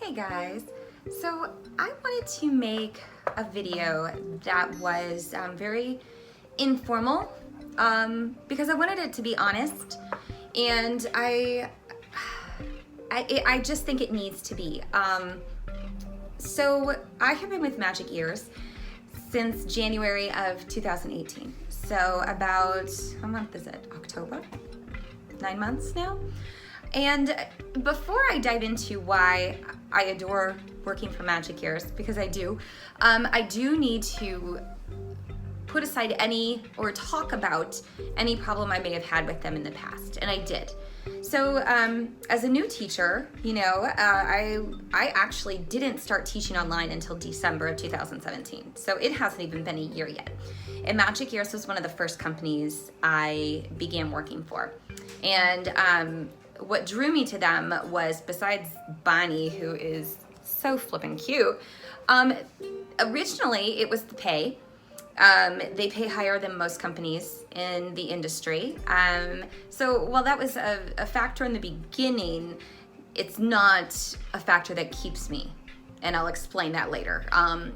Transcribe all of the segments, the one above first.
Hey guys, so I wanted to make a video that was very informal because I wanted it to be honest, and I just think it needs to be. So I have been with Magic Ears since January of 2018. So about, what month is it? October? 9 months now? And before I dive into why I adore working for Magic Ears, because I do need to put aside any or talk about any problem I may have had with them in the past, and I did. So as a new teacher, I actually didn't start teaching online until December of 2017. So it hasn't even been a year yet. And Magic Ears was one of the first companies I began working for. And what drew me to them was, besides Bonnie, who is so flippin' cute, originally it was the pay. They pay higher than most companies in the industry. So while that was a factor in the beginning, it's not a factor that keeps me. And I'll explain that later.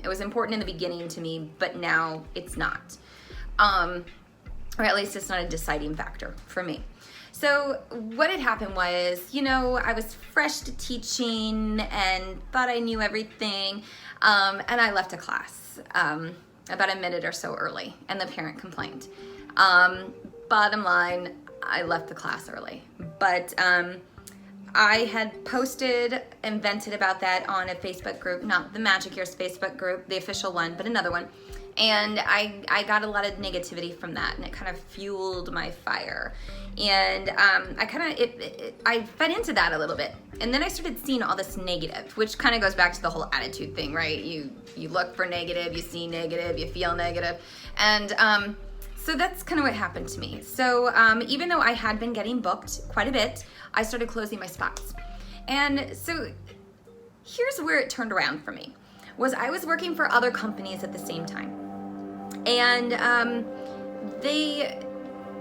It was important in the beginning to me, but now it's not. Or at least it's not a deciding factor for me. So what had happened was, I was fresh to teaching and thought I knew everything. And I left a class about a minute or so early, and the parent complained. Bottom line, I left the class early. But I had posted and vented about that on a Facebook group, not the Magic Ears Facebook group, the official one, but another one. And I got a lot of negativity from that, and it kind of fueled my fire. And I fed into that a little bit. And then I started seeing all this negative, which kind of goes back to the whole attitude thing, right? You look for negative, you see negative, you feel negative. And so that's kind of what happened to me. So even though I had been getting booked quite a bit, I started closing my spots. And so here's where it turned around for me, was I was working for other companies at the same time. And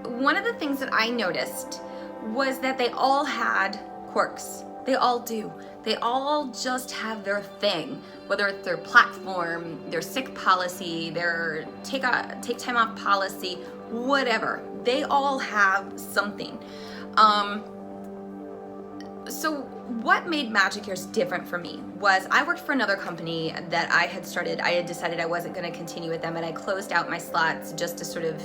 one of the things that I noticed was that they all had quirks. They all do. They all just have their thing, whether it's their platform, their sick policy, their take time off policy, whatever. They all have something. So what made Magic Ears different for me was I worked for another company that I had decided I wasn't going to continue with them, and I closed out my slots just to sort of,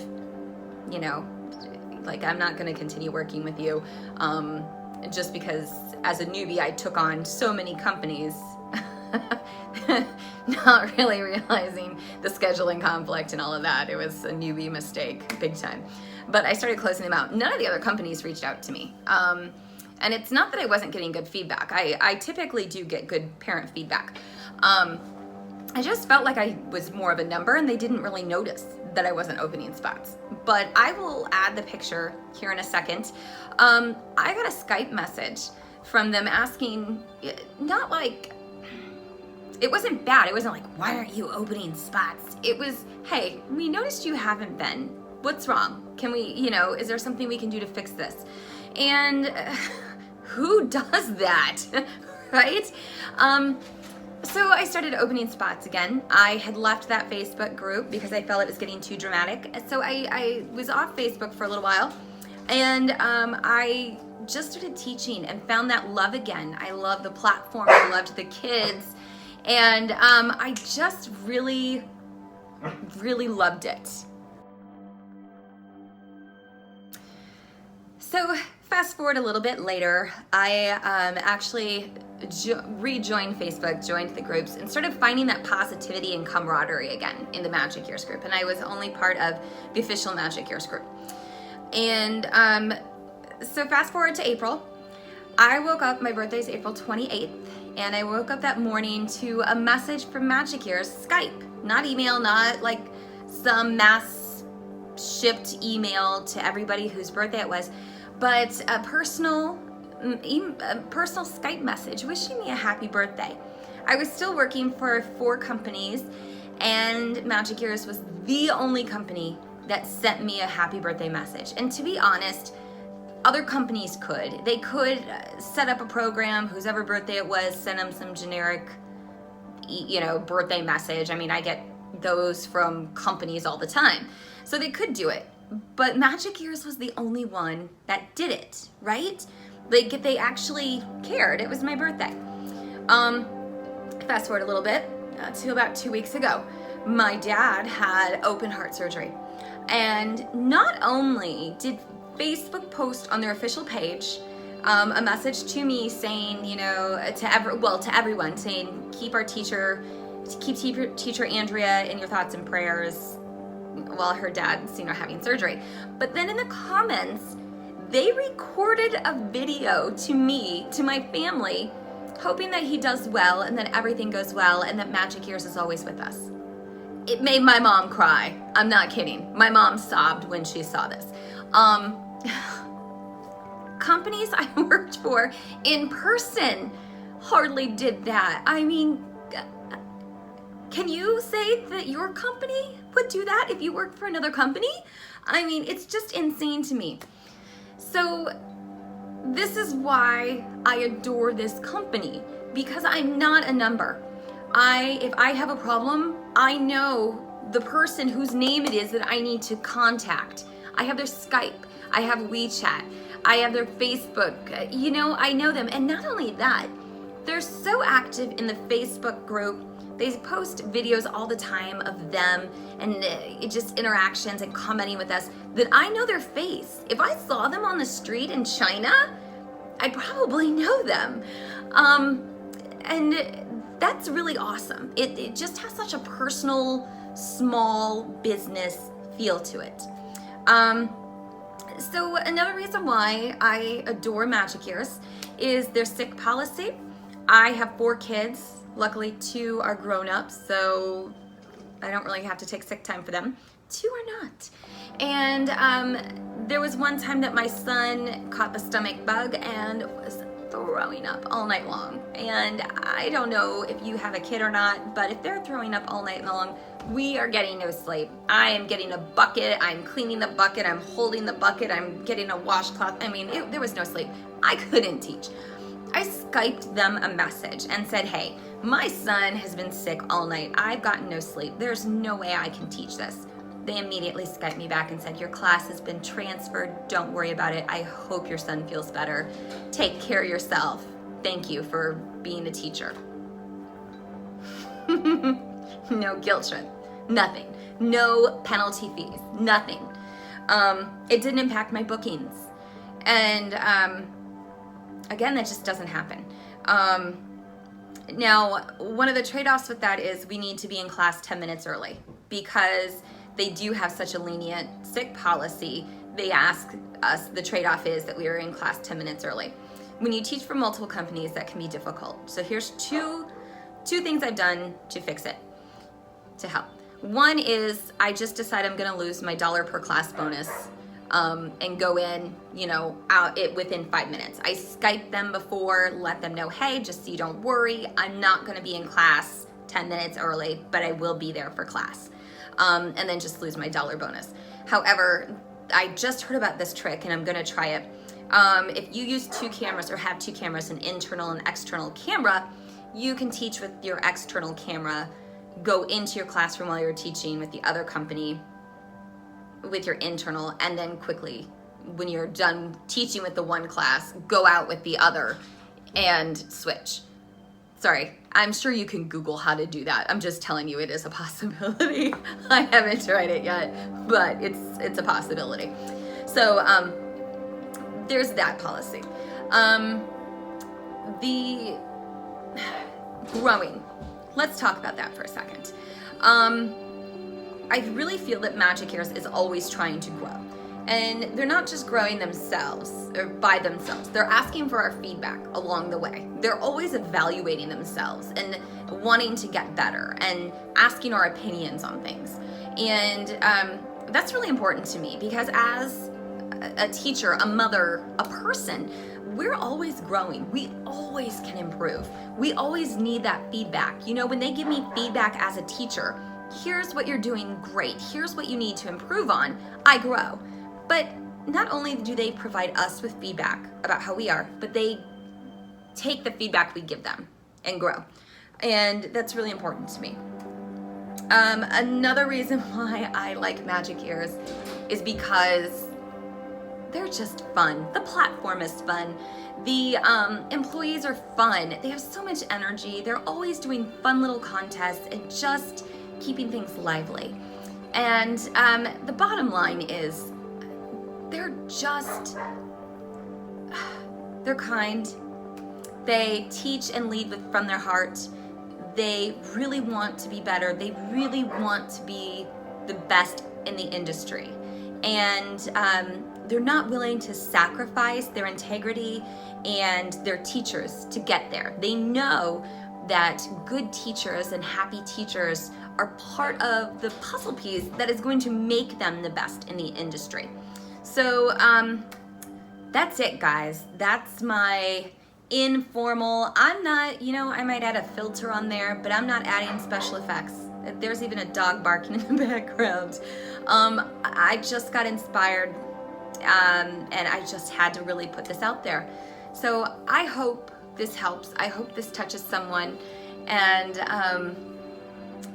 like, I'm not going to continue working with you, just because as a newbie I took on so many companies, not really realizing the scheduling conflict and all of that. It was a newbie mistake, big time. But I started closing them out. None of the other companies reached out to me. And it's not that I wasn't getting good feedback. I typically do get good parent feedback. I just felt like I was more of a number, and they didn't really notice that I wasn't opening spots. But I will add the picture here in a second. I got a Skype message from them asking, not like, it wasn't bad. It wasn't like, why aren't you opening spots? It was, hey, we noticed you haven't been. What's wrong? Can we, is there something we can do to fix this? And who does that, right? So I started opening spots again. I had left that Facebook group because I felt it was getting too dramatic. So I was off Facebook for a little while, and I just started teaching and found that love again. I loved the platform, I loved the kids, and I just really, really loved it. So fast forward a little bit later, I actually rejoined Facebook, joined the groups, and started finding that positivity and camaraderie again in the Magic Ears group. And I was only part of the official Magic Ears group. And so fast forward to April. I woke up, my birthday is April 28th, and I woke up that morning to a message from Magic Ears, Skype, not email, not like some mass shipped email to everybody whose birthday it was, but a personal Skype message wishing me a happy birthday. I was still working for 4 companies, and Magic Ears was the only company that sent me a happy birthday message. And to be honest, other companies could. They could set up a program, whosever birthday it was, send them some generic, birthday message. I mean, I get those from companies all the time. So they could do it. But Magic Ears was the only one that did it, right? They actually cared. It was my birthday. Fast forward a little bit to about 2 weeks ago. My dad had open heart surgery. And not only did Facebook post on their official page a message to me saying, to everyone, saying keep teacher Andrea in your thoughts and prayers while her dad's having surgery. But then in the comments, they recorded a video to me, to my family, hoping that he does well and that everything goes well and that Magic Ears is always with us. It made my mom cry. I'm not kidding. My mom sobbed when she saw this. Companies I worked for in person hardly did that. I mean, can you say that your company would do that if you worked for another company? I mean, it's just insane to me. So this is why I adore this company, because I'm not a number. If I have a problem, I know the person whose name it is that I need to contact. I have their Skype, I have WeChat, I have their Facebook, I know them. And not only that, they're so active in the Facebook group. They post videos all the time of them and just interactions and commenting with us that I know their face. If I saw them on the street in China, I'd probably know them. And that's really awesome. It just has such a personal, small business feel to it. So another reason why I adore Magic Ears is their sick policy. I have 4 kids. Luckily, 2 are grown-ups, so I don't really have to take sick time for them. 2 are not. And there was one time that my son caught the stomach bug and was throwing up all night long. And I don't know if you have a kid or not, but if they're throwing up all night long, we are getting no sleep. I am getting a bucket, I'm cleaning the bucket, I'm holding the bucket, I'm getting a washcloth. I mean, there was no sleep. I couldn't teach. I Skyped them a message and said, hey, my son has been sick all night. I've gotten no sleep. There's no way I can teach this. They immediately Skyped me back and said, your class has been transferred. Don't worry about it. I hope your son feels better. Take care of yourself. Thank you for being a teacher. No guilt trip. Nothing. No penalty fees. Nothing. It didn't impact my bookings. And again, that just doesn't happen. Now, one of the trade-offs with that is we need to be in class 10 minutes early because they do have such a lenient sick policy. They ask us, the trade-off is that we are in class 10 minutes early. When you teach for multiple companies, that can be difficult. So here's two things I've done to fix it, to help. One is I just decided I'm gonna lose my $1 per class bonus and go in, out within 5 minutes. I Skyped them before, let them know, hey, just so you don't worry, I'm not gonna be in class 10 minutes early, but I will be there for class. And then just lose my $1 bonus. However, I just heard about this trick and I'm gonna try it. If you use 2 cameras or have 2 cameras, an internal and external camera, you can teach with your external camera, go into your classroom while you're teaching with the other company with your internal, and then quickly, when you're done teaching with the one class, go out with the other and switch. Sorry, I'm sure you can Google how to do that. I'm just telling you it is a possibility. I haven't tried it yet, but it's a possibility. So there's that policy. The growing. Let's talk about that for a second. I really feel that Magic Ears is always trying to grow. And they're not just growing themselves or by themselves. They're asking for our feedback along the way. They're always evaluating themselves and wanting to get better and asking our opinions on things. And that's really important to me because as a teacher, a mother, a person, we're always growing. We always can improve. We always need that feedback. When they give me feedback as a teacher, here's what you're doing great. Here's what you need to improve on. I grow. But not only do they provide us with feedback about how we are, but they take the feedback we give them and grow. And that's really important to me. Another reason why I like Magic Ears is because they're just fun. The platform is fun. The employees are fun. They have so much energy. They're always doing fun little contests and just keeping things lively. And the bottom line is they're kind. They teach and lead from their heart. They really want to be better. They really want to be the best in the industry. And they're not willing to sacrifice their integrity and their teachers to get there. They know that good teachers and happy teachers are part of the puzzle piece that is going to make them the best in the industry. So that's it, guys. That's my informal. I'm not, I might add a filter on there, but I'm not adding special effects. There's even a dog barking in the background. I just got inspired, and I just had to really put this out there. So I hope this helps. I hope this touches someone. And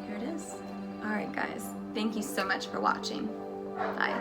here it is. All right, guys. Thank you so much for watching. Bye.